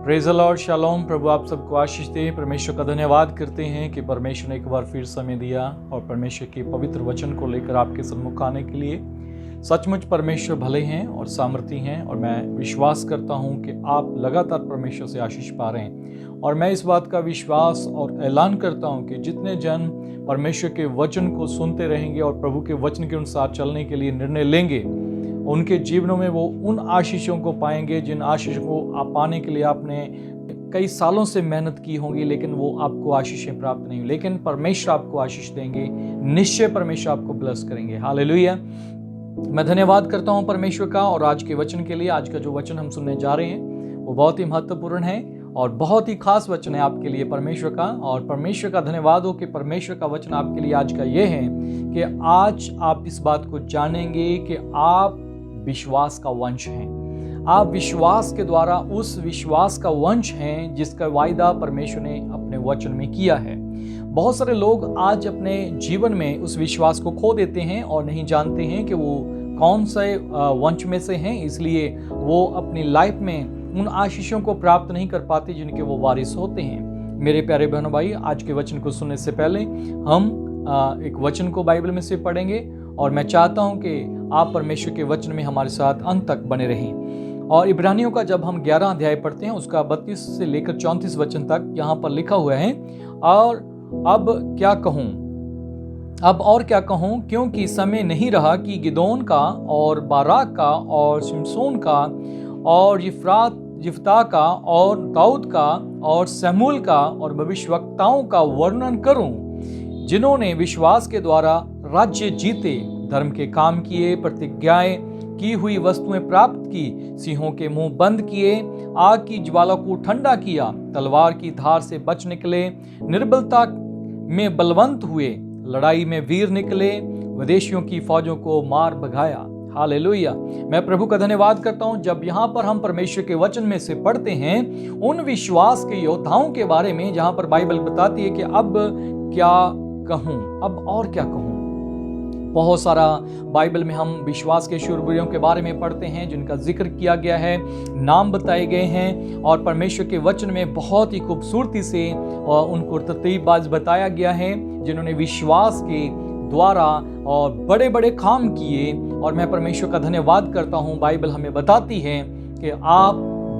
Praise the lord, shalom. प्रभु आप सबको आशीष दे। परमेश्वर का धन्यवाद करते हैं कि परमेश्वर ने एक बार फिर समय दिया और परमेश्वर के पवित्र वचन को लेकर आपके सम्मुख आने के लिए। सचमुच परमेश्वर भले हैं और सामर्थी हैं और मैं विश्वास करता हूं कि आप लगातार परमेश्वर से आशीष पा रहे हैं। और मैं इस बात का विश्वास और ऐलान करता हूं कि जितने जन परमेश्वर के वचन को सुनते रहेंगे और प्रभु के वचन के अनुसार चलने के लिए निर्णय लेंगे, उनके जीवनों में वो उन आशीषों को पाएंगे जिन आशीषों को आप पाने के लिए आपने कई सालों से मेहनत की होगी, लेकिन वो आपको आशीषें प्राप्त नहीं हुई। लेकिन परमेश्वर आपको आशीष देंगे, निश्चय परमेश्वर आपको ब्लेस करेंगे। हालेलुया। मैं धन्यवाद करता हूं परमेश्वर का और आज के वचन के लिए। आज का जो वचन हम सुनने जा रहे हैं वो बहुत ही महत्वपूर्ण है और बहुत ही खास वचन है आपके लिए परमेश्वर का। और परमेश्वर का धन्यवाद हो कि परमेश्वर का वचन आपके लिए आज का ये है कि आज आप इस बात को जानेंगे कि आप विश्वास का वंश हैं। आप विश्वास के द्वारा उस विश्वास का वंश हैं जिसका वायदा परमेश्वर ने अपने वचन में किया है। बहुत सारे लोग आज अपने जीवन में उस विश्वास को खो देते हैं और नहीं जानते हैं कि वो कौन से वंश में से हैं, इसलिए वो अपनी लाइफ में उन आशीषों को प्राप्त नहीं कर पाते जिनके वो वारिस होते हैं। मेरे प्यारे बहनों भाई, आज के वचन को सुनने से पहले हम एक वचन को बाइबल में से पढ़ेंगे और मैं चाहता हूं कि आप परमेश्वर के वचन में हमारे साथ अंत तक बने रहें। और इब्रानियों का जब हम 11 अध्याय पढ़ते हैं उसका 32 से लेकर 34 वचन तक यहाँ पर लिखा हुआ है, और अब और क्या कहूँ, क्योंकि समय नहीं रहा कि गिदोन का और बाराक का और शिमशोन का और यिफ्ता का और दाऊद का और शमूएल का और भविष्यवक्ताओं का वर्णन करूं, जिन्होंने विश्वास के द्वारा राज्य जीते, धर्म के काम किए, प्रतिज्ञाएं की हुई वस्तुएं प्राप्त की, सिंहों के मुंह बंद किए, आग की ज्वाला को ठंडा किया, तलवार की धार से बच निकले, निर्बलता में बलवंत हुए, लड़ाई में वीर निकले, विदेशियों की फौजों को मार भगाया। हालेलुया। मैं प्रभु का धन्यवाद करता हूं जब यहाँ पर हम परमेश्वर के वचन में से पढ़ते हैं उन विश्वास के योद्धाओं के बारे में, जहां पर बाइबल बताती है कि अब क्या कहूं, अब और क्या कहूं। बहुत सारा बाइबल में हम विश्वास के शूरवीरों के बारे में पढ़ते हैं जिनका जिक्र किया गया है, नाम बताए गए हैं और परमेश्वर के वचन में बहुत ही खूबसूरती से उनको तरतीबबाज बताया गया है, जिन्होंने विश्वास के द्वारा और बड़े बड़े काम किए। और मैं परमेश्वर का धन्यवाद करता हूं, बाइबल हमें बताती है कि आप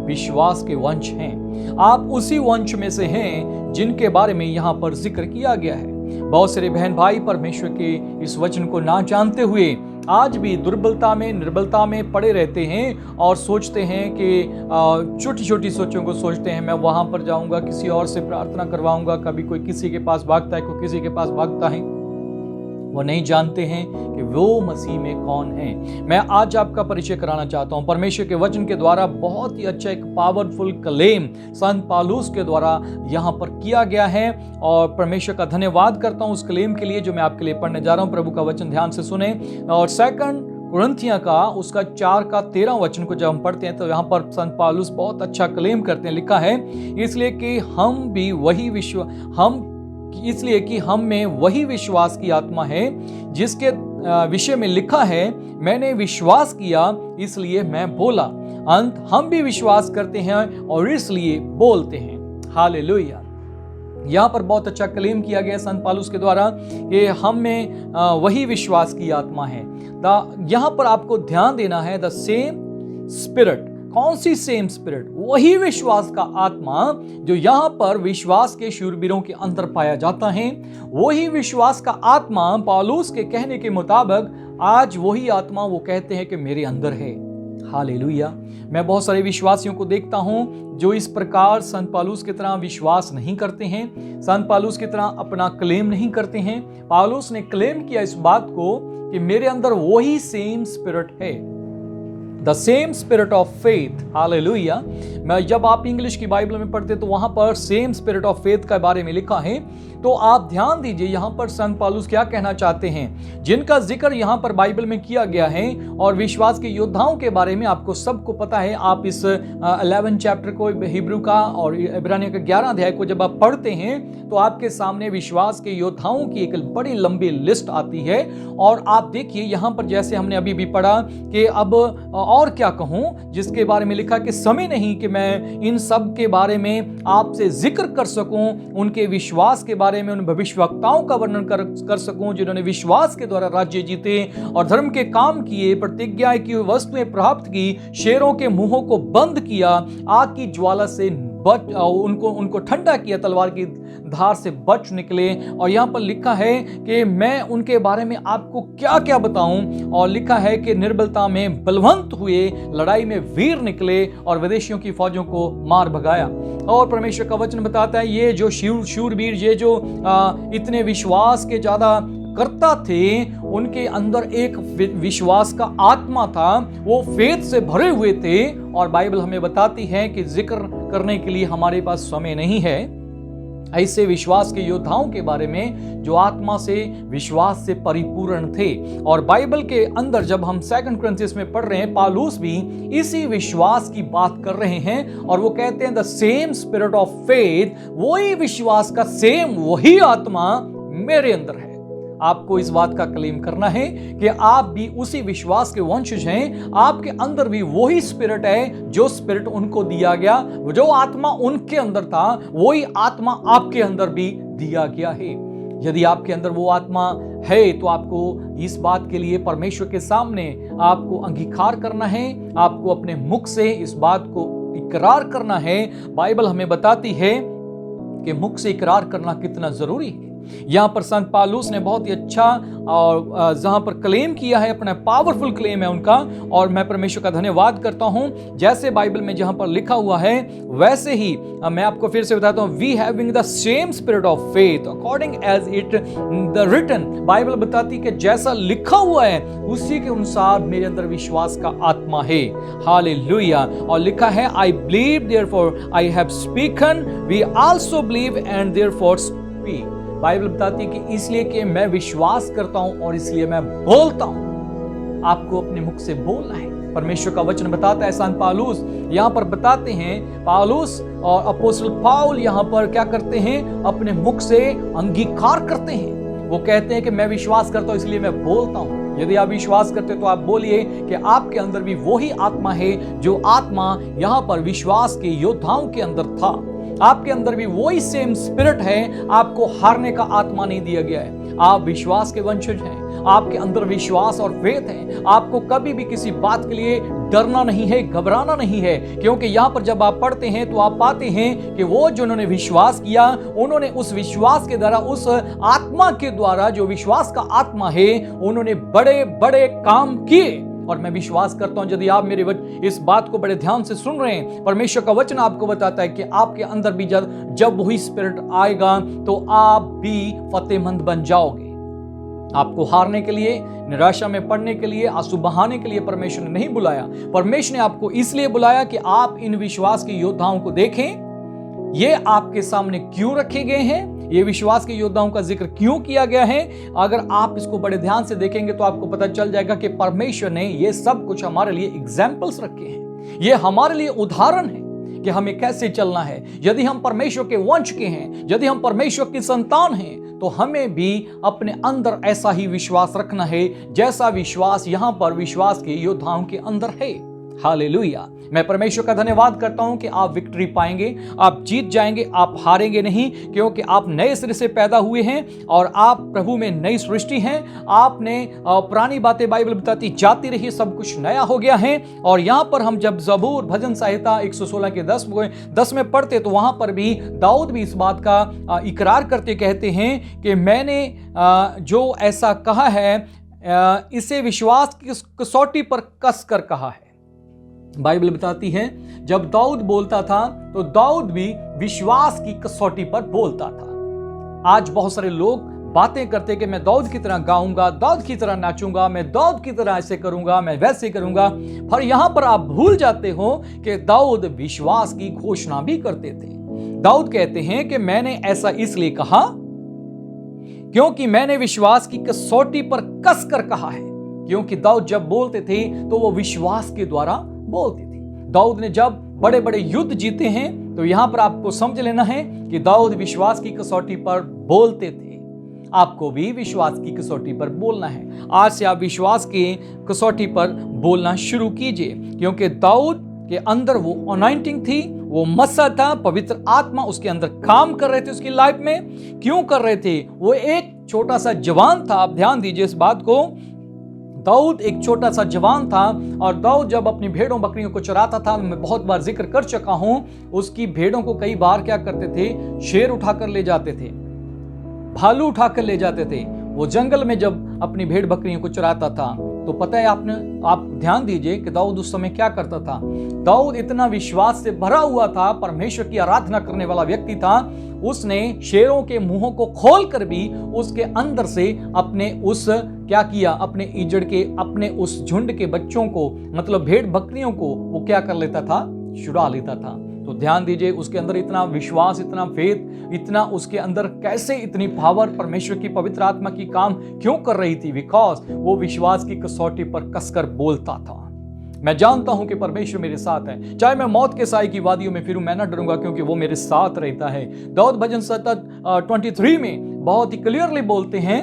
विश्वास के वंश हैं। आप उसी वंश में से हैं जिनके बारे में यहाँ पर जिक्र किया गया है। बहुत सारे बहन भाई परमेश्वर के इस वचन को ना जानते हुए आज भी दुर्बलता में, निर्बलता में पड़े रहते हैं और सोचते हैं कि छोटी छोटी सोचों को सोचते हैं, मैं वहां पर जाऊंगा, किसी और से प्रार्थना करवाऊंगा। कभी कोई किसी के पास भागता है, कोई किसी के पास भागता है। वो नहीं जानते हैं कि वो मसीह में कौन है। मैं आज आपका परिचय कराना चाहता हूं परमेश्वर के वचन के द्वारा। बहुत ही अच्छा एक पावरफुल क्लेम संत पौलुस के द्वारा यहाँ पर किया गया है और परमेश्वर का धन्यवाद करता हूं उस क्लेम के लिए जो मैं आपके लिए पढ़ने जा रहा हूं। प्रभु का वचन ध्यान से सुने। और 2 कुरिन्थियों का उसका 4 का 13 वचन को जब हम पढ़ते हैं तो यहाँ पर संत पौलुस बहुत अच्छा क्लेम करते हैं। लिखा है, इसलिए कि हम में वही विश्वास की आत्मा है जिसके विषय में लिखा है, मैंने विश्वास किया इसलिए मैं बोला। अंत हम भी विश्वास करते हैं और इसलिए बोलते हैं। हालेलुया। यहाँ पर बहुत अच्छा क्लेम किया गया संत पौलुस के द्वारा कि हम में वही विश्वास की आत्मा है। यहाँ पर आपको ध्यान देना है, द सेम स्पिरिट। कौन सी सेम स्पिरिट? वही विश्वास का आत्मा जो यहाँ पर विश्वास के शूरवीरों के अंदर पाया जाता है। वही विश्वास का आत्मा पौलुस के कहने के मुताबिक आज वही आत्मा वो कहते हैं कि मेरे अंदर है। हालेलुया। मैं बहुत सारे विश्वासियों को देखता हूं जो इस प्रकार संत पौलुस की तरह विश्वास नहीं करते हैं, संत पौलुस की तरह अपना क्लेम नहीं करते हैं। पौलुस ने क्लेम किया इस बात को कि मेरे अंदर वही सेम स्पिरिट है, the same spirit of faith. Hallelujah. मैं जब आप इंग्लिश की बाइबल में पढ़ते तो वहां पर सेम स्पिरिट ऑफ फेथ के बारे में लिखा है। तो आप ध्यान दीजिए यहाँ पर संत पौलुस क्या कहना चाहते हैं, जिनका जिक्र यहाँ पर बाइबल में किया गया है। और विश्वास के योद्धाओं के बारे में आपको सबको पता है। आप इस 11 चैप्टर को हिब्रू का और इब्रानियों का 11 अध्याय को जब आप पढ़ते हैं तो आपके सामने विश्वास के योद्धाओं की एक बड़ी लंबी लिस्ट आती है। और आप देखिए यहाँ पर जैसे हमने अभी भी पढ़ा कि अब और क्या कहूँ, जिसके बारे में लिखा कि समय नहीं कि मैं इन सब के बारे में आपसे जिक्र कर सकूं, उनके विश्वास के बारे में, उन भविष्यवक्ताओं का वर्णन कर सकूं जिन्होंने विश्वास के द्वारा राज्य जीते और धर्म के काम किए, प्रतिज्ञाएं की, वस्तुएं प्राप्त की, शेरों के मुंहों को बंद किया, आग की ज्वाला से उनको ठंडा किया, तलवार की धार से बच निकले। और यहाँ पर लिखा है कि मैं उनके बारे में आपको क्या क्या बताऊं, और लिखा है कि निर्बलता में बलवंत हुए, लड़ाई में वीर निकले और विदेशियों की फौजों को मार भगाया। और परमेश्वर का वचन बताता है ये जो शूरवीर, ये जो इतने विश्वास के ज्यादा करता थे, उनके अंदर एक विश्वास का आत्मा था, वो फेथ से भरे हुए थे। और बाइबल हमें बताती है कि जिक्र करने के लिए हमारे पास समय नहीं है ऐसे विश्वास के योद्धाओं के बारे में जो आत्मा से, विश्वास से परिपूर्ण थे। और बाइबल के अंदर जब हम 2 कुरिन्थियंस में पढ़ रहे हैं, पौलुस भी इसी विश्वास की बात कर रहे हैं और वो कहते हैं the same spirit of faith, वही विश्वास का सेम, वही आत्मा मेरे अंदर है। आपको इस बात का क्लेम करना है कि आप भी उसी विश्वास के वंशज हैं, आपके अंदर भी वही स्पिरिट है जो स्पिरिट उनको दिया गया, जो आत्मा उनके अंदर था वही आत्मा आपके अंदर भी दिया गया है। यदि आपके अंदर वो आत्मा है तो आपको इस बात के लिए परमेश्वर के सामने आपको अंगीकार करना है, आपको अपने मुख से इस बात को इकरार करना है। बाइबल हमें बताती है कि मुख से इकरार करना कितना जरूरी है। यहां पर संत पौलुस ने बहुत ही अच्छा और जहां पर क्लेम किया है, अपना पावरफुल क्लेम है उनका, और मैं परमेश्वर का धन्यवाद करता हूं। जैसे बाइबल में जहां पर लिखा हुआ है वैसे ही मैं आपको फिर से बताता हूं, we having the same spirit of faith according as it the written. Bible बताती कि जैसा लिखा हुआ है उसी के अनुसार मेरे अंदर विश्वास का आत्मा है। हालेलुया। और लिखा है I believe therefore I have spoken, we also believe and therefore speak. Bible बताती है कि इसलिए कि मैं विश्वास करता हूं और इसलिए मैं बोलता हूं। आपको अपने मुख से बोलना है। परमेश्वर का वचन बताता है, संत पौलुस यहां पर बताते हैं, पौलुस और अपोस्टल पौल यहां पर क्या करते हैं, अपने मुख से अंगीकार करते हैं। वो कहते हैं कि मैं विश्वास करता हूं इसलिए मैं बोलता हूं। यदि आप विश्वास करते तो आप बोलिए कि आपके अंदर भी वही आत्मा है जो आत्मा यहां पर विश्वास के योद्धाओं के अंदर था। आपके अंदर भी वही सेम स्पिरिट है, आपको हारने का आत्मा नहीं दिया गया है। आप विश्वास के वंशज हैं, आपके अंदर विश्वास और फेथ है। आपको कभी भी किसी बात के लिए डरना नहीं है, घबराना नहीं है, क्योंकि यहां पर जब आप पढ़ते हैं तो आप पाते हैं कि वो जिन्होंने विश्वास किया, उन्होंने उस विश्वास के द्वारा, उस आत्मा के द्वारा जो विश्वास का आत्मा है, उन्होंने बड़े बड़े काम किए। और मैं विश्वास करता हूं यदि आप मेरे इस बात को बड़े ध्यान से सुन रहे हैं, परमेश्वर का वचन आपको बताता है कि आपके अंदर भी जब वही स्पिरिट आएगा तो आप भी फतेहमंद बन जाओगे। आपको हारने के लिए, निराशा में पड़ने के लिए, आंसू बहाने के लिए परमेश्वर ने नहीं बुलाया। परमेश्वर ने आपको इसलिए बुलाया कि आप इन विश्वास के योद्धाओं को देखें, ये आपके सामने क्यों रखे गए हैं, ये विश्वास के योद्धाओं का जिक्र क्यों किया गया है। अगर आप इसको बड़े ध्यान से देखेंगे तो आपको पता चल जाएगा कि परमेश्वर ने ये सब कुछ हमारे लिए एग्जाम्पल्स रखे हैं, ये हमारे लिए उदाहरण है कि हमें कैसे चलना है। यदि हम परमेश्वर के वंश के हैं, यदि हम परमेश्वर की संतान हैं, तो हमें भी अपने अंदर ऐसा ही विश्वास रखना है जैसा विश्वास यहां पर विश्वास के योद्धाओं के अंदर है। हालेलुया। मैं परमेश्वर का धन्यवाद करता हूं कि आप विक्ट्री पाएंगे, आप जीत जाएंगे, आप हारेंगे नहीं, क्योंकि आप नए सिरे से पैदा हुए हैं और आप प्रभु में नई सृष्टि हैं। आपने पुरानी बातें बाइबल बताती जाती रही, सब कुछ नया हो गया है। और यहां पर हम जब जबूर भजन संहिता 116 के 10 में पढ़ते तो वहां पर भी दाऊद भी इस बात का इकरार करते कहते हैं कि मैंने जो ऐसा कहा है इसे विश्वास की कसौटी पर कस कर कहा है। बाइबल बताती है जब दाऊद बोलता था तो दाऊद भी विश्वास की कसौटी पर बोलता था। आज बहुत सारे लोग बातें करते कि मैं दाऊद की तरह गाऊंगा, दाऊद की तरह नाचूंगा, मैं दाऊद की तरह ऐसे करूंगा, मैं वैसे करूंगा, पर यहां पर आप भूल जाते हो कि दाऊद विश्वास की घोषणा भी करते थे। दाऊद कहते हैं कि मैंने ऐसा इसलिए कहा क्योंकि मैंने विश्वास की कसौटी पर कस कर कहा है। क्योंकि दाऊद जब बोलते थे तो वो विश्वास के द्वारा बोलते थे। दाऊद ने जब बड़े बड़े युद्ध जीते हैं तो यहां पर आपको समझ लेना है कि दाऊद विश्वास की कसौटी पर बोलते थे। आपको भी विश्वास की कसौटी पर बोलना है। आज से आप विश्वास की कसौटी पर बोलना शुरू कीजिए, क्योंकि दाऊद के अंदर वो अनॉइंटिंग थी, वो मसा था, पवित्र आत्मा उसके अंदर काम कर रहे थे उसकी लाइफ में। क्यों कर रहे थे? वो एक छोटा सा जवान था। आप ध्यान दीजिए इस बात को। दाऊद एक छोटा सा जवान था, और दाऊद जब अपनी भेड़ों बकरियों को चराता था, मैं बहुत बार जिक्र कर चुका हूं, उसकी भेड़ों को कई बार क्या करते थे? शेर उठाकर ले जाते थे, भालू उठाकर ले जाते थे। वो जंगल में जब अपनी भेड़ बकरियों को चराता था, तो पता है आप ध्यान दीजिए कि दाऊद उस समय क्या करता था। दाऊद इतना विश्वास से भरा हुआ था, परमेश्वर की आराधना करने वाला व्यक्ति था। उसने शेरों के मुंहों को खोलकर भी उसके अंदर से अपने उस क्या किया? अपने इजड़ के, अपने उस झुंड के बच्चों को, मतलब भेड़ बकरियों को वो क्या कर लेता था? छुड़ा लेता था। तो ध्यान दीजिए, उसके अंदर इतना विश्वास, इतना फेथ, इतना उसके अंदर कैसे इतनी पावर परमेश्वर की पवित्र आत्मा की काम क्यों कर रही थी? बिकॉज वो विश्वास की कसौटी पर कसकर बोलता था, मैं जानता हूं कि परमेश्वर मेरे साथ है, चाहे मैं मौत के साए की वादियों में फिरूं, मैं ना डरूंगा क्योंकि वो मेरे साथ रहता है। दाऊद भजन 23 में बहुत ही क्लियरली बोलते हैं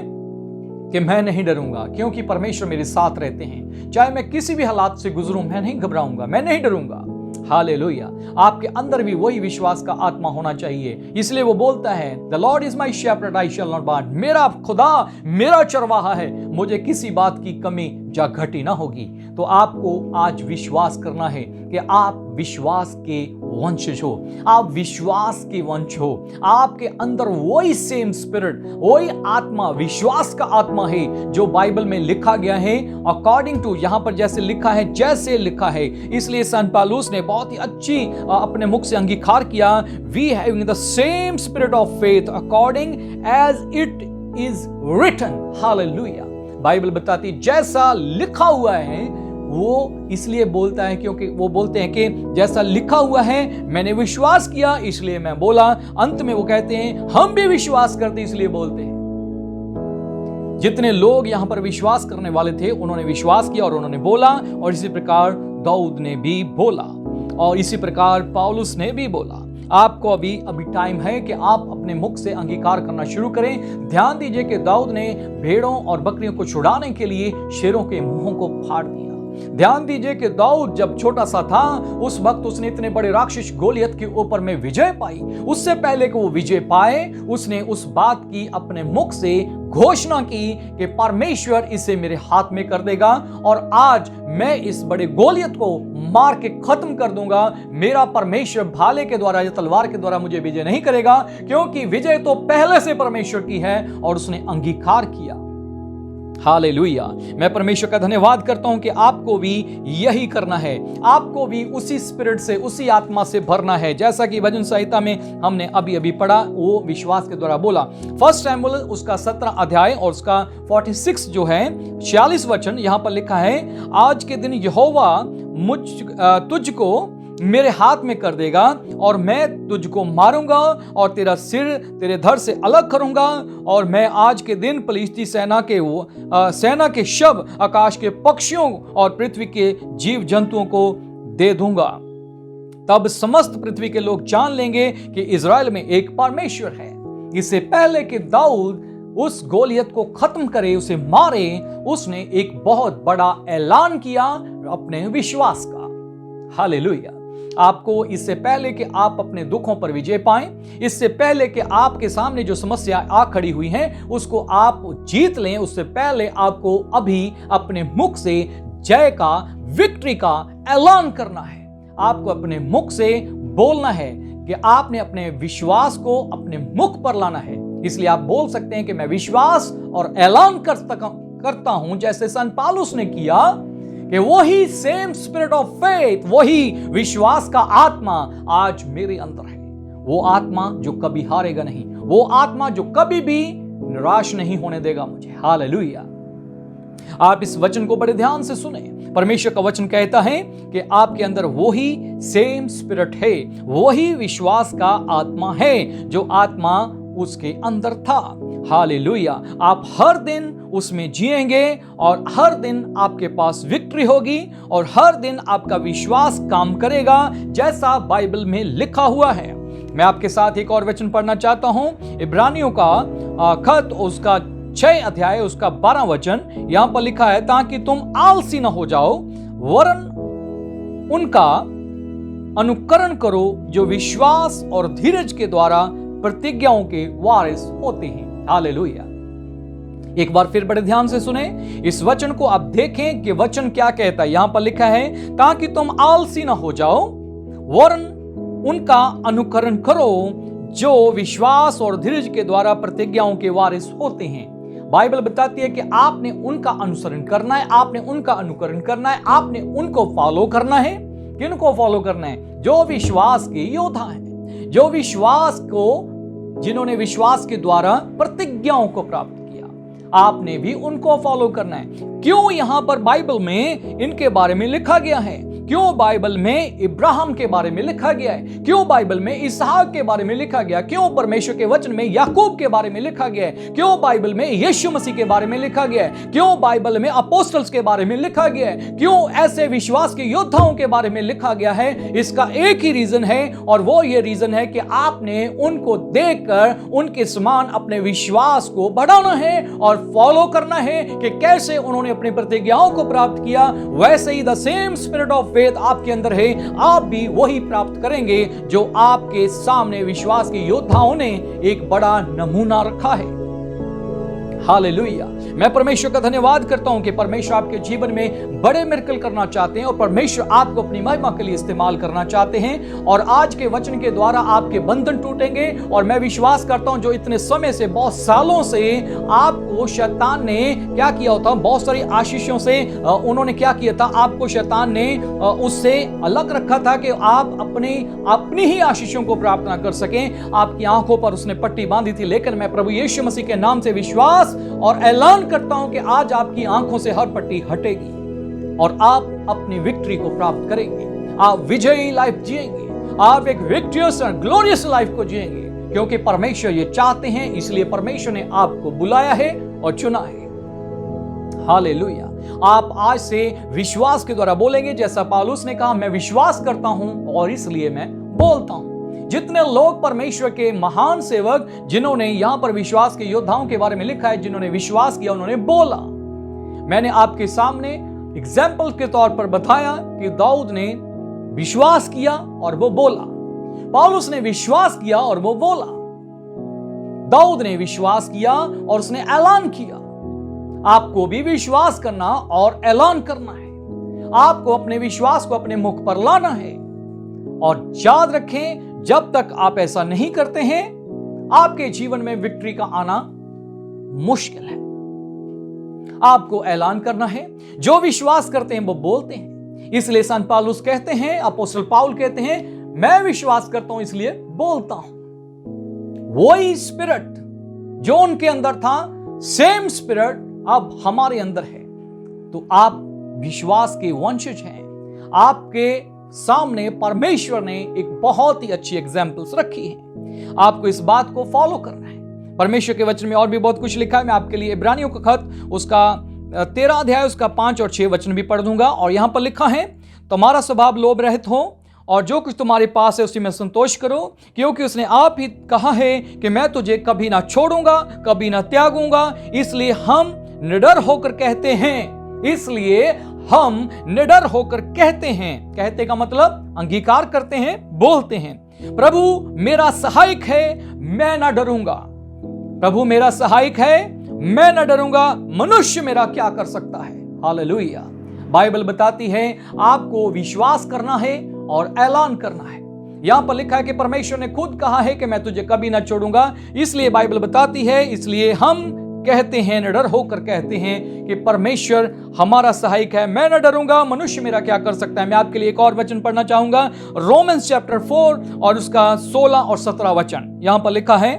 कि मैं नहीं डरूंगा क्योंकि परमेश्वर मेरे साथ रहते हैं। चाहे मैं किसी भी हालात से गुजरूं, मैं नहीं घबराऊंगा, मैं नहीं डरूंगा। हालेलुया। आपके अंदर भी वही विश्वास का आत्मा होना चाहिए। इसलिए वो बोलता है, the Lord is my shepherd, I shall not want. मेरा खुदा मेरा चरवाहा है, मुझे किसी बात की कमी या घटी ना होगी। तो आपको आज विश्वास करना है कि आप विश्वास के वंशज हो, आप विश्वास के वंश हो। आपके अंदर वही सेम स्पिरिट, वही आत्मा, विश्वास का आत्मा है जो बाइबल में लिखा गया है अकॉर्डिंग टू, यहां पर जैसे लिखा है, जैसे लिखा है। इसलिए संत पौलुस ने बहुत ही अच्छी अपने मुख से अंगीकार किया, we having the same spirit of faith according as it is written. Hallelujah. Bible बताती जैसा लिखा हुआ है, वो इसलिए बोलता है क्योंकि वो बोलते हैं कि जैसा लिखा हुआ है मैंने विश्वास किया इसलिए मैं बोला। अंत में वो कहते हैं हम भी विश्वास करते इसलिए बोलते हैं। जितने लोग यहां पर विश्वास करने वाले थे उन्होंने विश्वास किया और उन्होंने बोला, और इसी प्रकार दाऊद ने भी बोला, और इसी प्रकार पौलुस ने भी बोला। आपको अभी टाइम है कि आप अपने मुख से अंगीकार करना शुरू करें। ध्यान दीजिए कि दाऊद ने भेड़ों और बकरियों को छुड़ाने के लिए शेरों के मुंहों को फाड़ दिया। ध्यान दीजिए कि दाऊद जब छोटा सा था उस वक्त उसने इतने बड़े राक्षस गोलियत के ऊपर में विजय पाई। उससे पहले कि वो विजय पाए, उसने उस बात की अपने मुख से घोषणा की कि परमेश्वर इसे मेरे हाथ में कर देगा, और आज मैं इस बड़े गोलियत को मार के खत्म कर दूंगा। मेरा परमेश्वर भाले के द्वारा या तलवार के द्वारा मुझे विजय नहीं करेगा, क्योंकि विजय तो पहले से परमेश्वर की है। और उसने अंगीकार किया। हालेलुया। मैं परमेश्वर का धन्यवाद करता हूं कि आपको भी यही करना है। आपको भी उसी स्पिरिट से, उसी आत्मा से भरना है, जैसा कि भजन संहिता में हमने अभी अभी पढ़ा, वो विश्वास के द्वारा बोला। फर्स्ट शमूएल उसका 17 अध्याय और उसका 46 जो है 46 वचन यहां पर लिखा है, आज के दिन यहोवा तुझको मेरे हाथ में कर देगा, और मैं तुझको मारूंगा और तेरा सिर तेरे धड़ से अलग करूंगा, और मैं आज के दिन फलिस्ती सेना के शव आकाश के पक्षियों और पृथ्वी के जीव जंतुओं को दे दूंगा। तब समस्त पृथ्वी के लोग जान लेंगे कि इज़राइल में एक परमेश्वर है। इससे पहले कि दाऊद उस गोलियत को खत्म करे, उसे मारे, उसने एक बहुत बड़ा ऐलान किया अपने विश्वास का। हालेलुया। आपको इससे पहले कि आप अपने दुखों पर विजय पाएं, इससे पहले कि आपके सामने जो समस्या आ खड़ी हुई है उसको आप जीत लें, उससे पहले आपको अभी अपने मुख से जय का, विक्ट्री का ऐलान करना है। आपको अपने मुख से बोलना है कि आपने अपने विश्वास को अपने मुख पर लाना है। इसलिए आप बोल सकते हैं कि मैं विश्वास और ऐलान करता हूं, जैसे संत पौलुस ने किया, कि वही सेम स्पिरिट ऑफ फेथ, वही विश्वास का आत्मा आज मेरे अंदर है। वो आत्मा जो कभी हारेगा नहीं, वो आत्मा जो कभी भी निराश नहीं होने देगा मुझे। हालेलुया। आप इस वचन को बड़े ध्यान से सुने। परमेश्वर का वचन कहता है कि आपके अंदर वही सेम स्पिरिट है, वही विश्वास का आत्मा है जो आत्मा उसके अंदर था। हालेलुया। आप हर दिन उसमें जिएंगे और हर दिन आपके पास विक्ट्री होगी और हर दिन आपका विश्वास काम करेगा, जैसा बाइबल में लिखा हुआ है। मैं आपके साथ एक और वचन पढ़ना चाहता हूं, इब्रानियों का खत उसका 6 अध्याय उसका 12 वचन। यहां पर लिखा है, ताकि तुम आलसी न हो जाओ, वरन उनका अनुकरण करो जो विश्वास और धीरज के द्वारा प्रतिज्ञाओं के वारिस होते हैं। हालेलुया। एक बार फिर बड़े ध्यान से सुने इस वचन को, आप देखें कि वचन क्या कहता है। यहां पर लिखा है, ताकि तुम आलसी ना हो जाओ, वरन उनका अनुकरण करो जो विश्वास और धीरज के द्वारा प्रतिज्ञाओं के वारिस होते हैं। बाइबल बताती है कि आपने उनका अनुसरण करना है, आपने उनका अनुकरण करना है, आपने उनको फॉलो करना है। किनको फॉलो करना है? जो विश्वास के योद्धा हैं, जो विश्वास को, जिन्होंने विश्वास के द्वारा प्रतिज्ञाओं को प्राप्त किया, आपने भी उनको फॉलो करना है। क्यों यहां पर बाइबल में इनके बारे में लिखा गया है? क्यों बाइबल में इब्राहिम के बारे में लिखा गया है? क्यों बाइबल में इसहाक के बारे में लिखा गया? क्यों परमेश्वर के वचन में याकूब के बारे में लिखा गया है? क्यों बाइबल में यीशु मसीह के बारे में लिखा गया है? क्यों बाइबल में अपोस्टल्स के बारे में लिखा गया है? क्यों ऐसे विश्वास के योद्धाओं के बारे में लिखा गया है? इसका एक ही रीजन है, और वो ये रीजन है कि आपने उनको देखकर उनके समान अपने विश्वास को बढ़ाना है और फॉलो करना है कि कैसे उन्होंने अपनी प्रतिज्ञाओं को प्राप्त किया। वैसे ही the same spirit of faith आपके अंदर है, आप भी वही प्राप्त करेंगे जो आपके सामने विश्वास के योद्धाओं ने एक बड़ा नमूना रखा है। हालेलुया। मैं परमेश्वर का धन्यवाद करता हूं कि परमेश्वर आपके जीवन में बड़े मिरेकल करना चाहते हैं और परमेश्वर आपको अपनी महिमा के लिए इस्तेमाल करना चाहते हैं। और आज के वचन के द्वारा आपके बंधन टूटेंगे। और मैं विश्वास करता हूं जो इतने समय से, बहुत सालों से आपको शैतान ने क्या किया होता, बहुत सारी आशीषों से उन्होंने क्या किया था, आपको शैतान ने उससे अलग रखा था कि आप अपनी ही आशीषों को प्राप्त ना कर सकें। आपकी आंखों पर उसने पट्टी बांधी थी, लेकिन मैं प्रभु यीशु मसीह के नाम से विश्वास और ऐलान करता हूं कि आज आपकी आंखों से हर पट्टी हटेगी और आप अपनी विक्ट्री को प्राप्त करेंगे। आप विजयी लाइफ जिएंगे, आप एक विक्टोरियस और ग्लोरियस लाइफ को जिएंगे, क्योंकि परमेश्वर ये चाहते हैं। इसलिए परमेश्वर ने आपको बुलाया है और चुना है। हालेलुया। आप आज से विश्वास के द्वारा बोलेंगे, जैसा पौलुस ने कहा, मैं विश्वास करता हूं और इसलिए मैं बोलता हूं। जितने लोग परमेश्वर के महान सेवक, जिन्होंने यहां पर विश्वास के योद्धाओं के बारे में लिखा है, जिन्होंने विश्वास किया, उन्होंने बोला। मैंने आपके सामने एग्जाम्पल के तौर पर बताया कि दाऊद ने विश्वास किया और वो बोला, पौलुस ने विश्वास किया और वो बोला, दाऊद ने विश्वास किया और उसने ऐलान किया। आपको भी विश्वास करना और ऐलान करना है। आपको अपने विश्वास को अपने मुख पर लाना है। और याद रखें, जब तक आप ऐसा नहीं करते हैं, आपके जीवन में विक्ट्री का आना मुश्किल है। आपको ऐलान करना है। जो विश्वास करते हैं वो बोलते हैं। इसलिए संत पौलुस कहते हैं, अपोस्टल पौल कहते हैं, मैं विश्वास करता हूं इसलिए बोलता हूं। वही स्पिरिट जो उनके अंदर था, सेम स्पिरिट अब हमारे अंदर है। तो आप विश्वास के वंशज हैं। आपके सामने परमेश्वर ने एक बहुत ही अच्छी एग्जाम्पल्स रखी है। आपको इस बात को फॉलो करना है। परमेश्वर के वचन में और भी बहुत कुछ लिखा है। मैं आपके लिए इब्रानियों का खत, उसका 13 अध्याय, उसका 5 और 6 वचन भी पढ़ दूंगा। और यहां पर लिखा है, तुम्हारा स्वभाव लोभ रहित हो और जो कुछ तुम्हारे पास है उसी में संतोष करो, क्योंकि उसने आप ही कहा है कि मैं तुझे कभी ना छोड़ूंगा, कभी ना त्यागूंगा। इसलिए हम निडर होकर कहते हैं, कहते का मतलब अंगीकार करते हैं, बोलते हैं, प्रभु मेरा सहायक है, मैं ना डरूंगा। प्रभु मेरा सहायक है, मैं ना डरूंगा। मनुष्य मेरा क्या कर सकता है? हालेलुया। बाइबल बताती है आपको विश्वास करना है और ऐलान करना है। यहां पर लिखा है कि परमेश्वर ने खुद कहा है कि मैं तुझे कभी ना छोड़ूंगा। इसलिए बाइबल बताती है, इसलिए हम कहते हैं, निडर होकर कहते हैं कि परमेश्वर हमारा सहायक है, मैं न डरूंगा। मनुष्य मेरा क्या कर सकता है? मैं आपके लिए एक और वचन पढ़ना चाहूंगा, रोमन्स चैप्टर 4 और उसका 16 और 17 वचन। यहां पर लिखा है,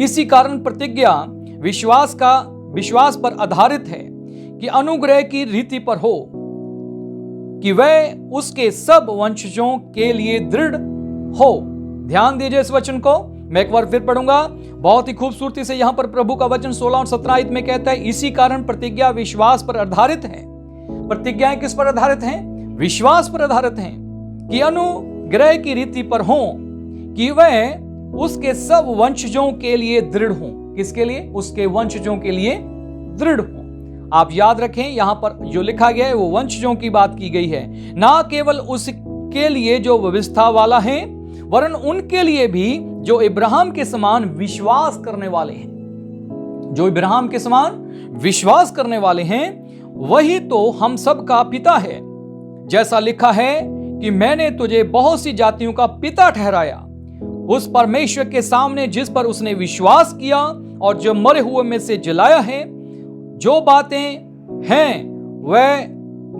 इसी कारण प्रतिज्ञा विश्वास पर आधारित है कि अनुग्रह की रीति पर हो, कि वह उसके सब वंशजों के लिए दृढ़ हो। ध्यान दीजिए इस वचन को, मैं एक बार फिर पढ़ूंगा। बहुत ही खूबसूरती से यहां पर प्रभु का वचन 16 और 17 आयत में कहता है, इसी कारण प्रतिज्ञा विश्वास पर आधारित है। प्रतिज्ञाएं किस पर आधारित हैं? विश्वास पर आधारित हैं, कि अनुग्रह की रीति पर हो, कि वह उसके सब वंशजों के लिए दृढ़ हो। किसके लिए? उसके वंशजों के लिए दृढ़ हो। आप याद रखें, यहां पर जो लिखा गया है वो वंशजों की बात की गई है, ना केवल उसके के लिए जो व्यवस्था वाला है, वरन उनके लिए भी जो इब्राहिम के समान विश्वास करने वाले हैं। जो इब्राहिम के समान विश्वास करने वाले हैं, वही तो हम सब का पिता है। जैसा लिखा है कि मैंने तुझे बहुत सी जातियों का पिता ठहराया। उस परमेश्वर के सामने जिस पर उसने विश्वास किया और जो मरे हुए में से जलाया है, जो बातें हैं वह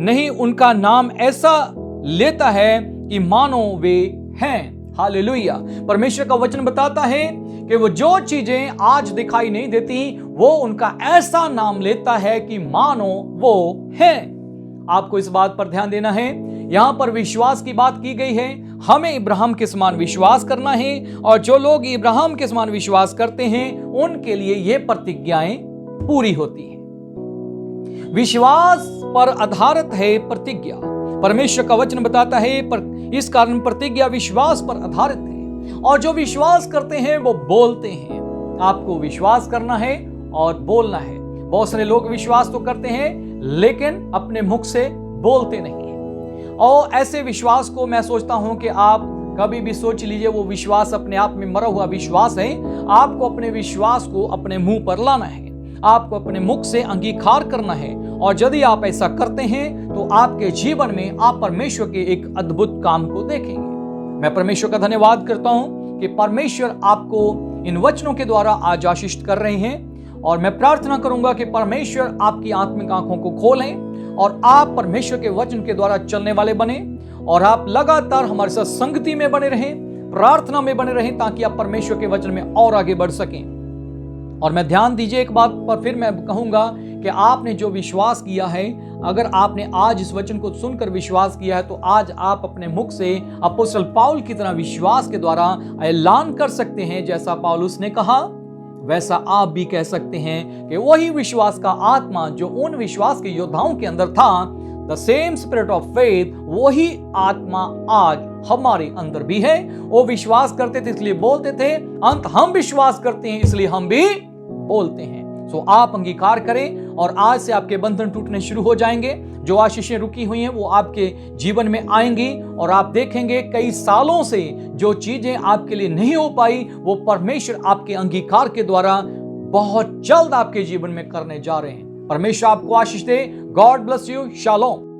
नहीं उनका नाम ऐसा लेता है कि मानो वे हैं। हालेलुया। परमेश्वर का वचन बताता है कि वो जो चीजें आज दिखाई नहीं देती, वो उनका ऐसा नाम लेता है कि मानो वो हैं। आपको इस बात पर ध्यान देना है। यहां पर विश्वास की बात की गई है। हमें इब्राहिम के समान विश्वास करना है, और जो लोग इब्राहिम के समान विश्वास करते हैं उनके लिए ये प्रतिज्ञाएं पूरी होती हैं। विश्वास पर आधारित है प्रतिज्ञा। परमेश्वर का वचन बताता है पर इस कारण प्रतिज्ञा विश्वास पर आधारित है, और जो विश्वास करते हैं वो बोलते हैं। आपको विश्वास करना है और बोलना है। बहुत सारे लोग विश्वास तो करते हैं लेकिन अपने मुख से बोलते नहीं है। और ऐसे विश्वास को मैं सोचता हूं कि आप कभी भी सोच लीजिए, वो विश्वास अपने आप में मरा हुआ विश्वास है। आपको अपने विश्वास को अपने मुंह पर लाना है, आपको अपने मुख से अंगीकार करना है, और यदि आप ऐसा करते हैं तो आपके जीवन में आप परमेश्वर के एक अद्भुत काम को देखेंगे। मैं परमेश्वर का धन्यवाद करता हूं कि परमेश्वर आपको इन वचनों के द्वारा आज आशीष कर रहे हैं, और मैं प्रार्थना करूंगा कि परमेश्वर आपकी आत्मिक आंखों को खोलें और आप परमेश्वर के वचन के द्वारा चलने वाले बने, और आप लगातार हमारे साथ संगति में बने रहें, प्रार्थना में बने रहें, ताकि आप परमेश्वर के वचन में और आगे बढ़ सकें। और मैं ध्यान दीजिए एक बात पर, फिर मैं कहूंगा कि आपने जो विश्वास किया है, अगर आपने आज इस वचन को सुनकर विश्वास किया है, तो आज आप अपने मुख से अपोस्तल पौलुस की तरह विश्वास के द्वारा ऐलान कर सकते हैं। जैसा पौलुस ने कहा वैसा आप भी कह सकते हैं कि वही विश्वास का आत्मा जो उन विश्वास के योद्धाओं के अंदर था, the same spirit of faith, वही आत्मा आज हमारे अंदर भी है। वो विश्वास करते थे इसलिए बोलते थे, अंत हम विश्वास करते हैं इसलिए हम भी बोलते हैं। सो आप अंगीकार करें, और आज से आपके बंधन टूटने शुरू हो जाएंगे। जो आशीषें रुकी हुई हैं वो आपके जीवन में आएंगी, और आप देखेंगे कई सालों से जो चीजें आपके लिए नहीं हो पाई, वो परमेश्वर आपके अंगीकार के द्वारा बहुत जल्द आपके जीवन में करने जा रहे हैं। परमेश्वर आपको आशीष दे। God bless you. शालोम।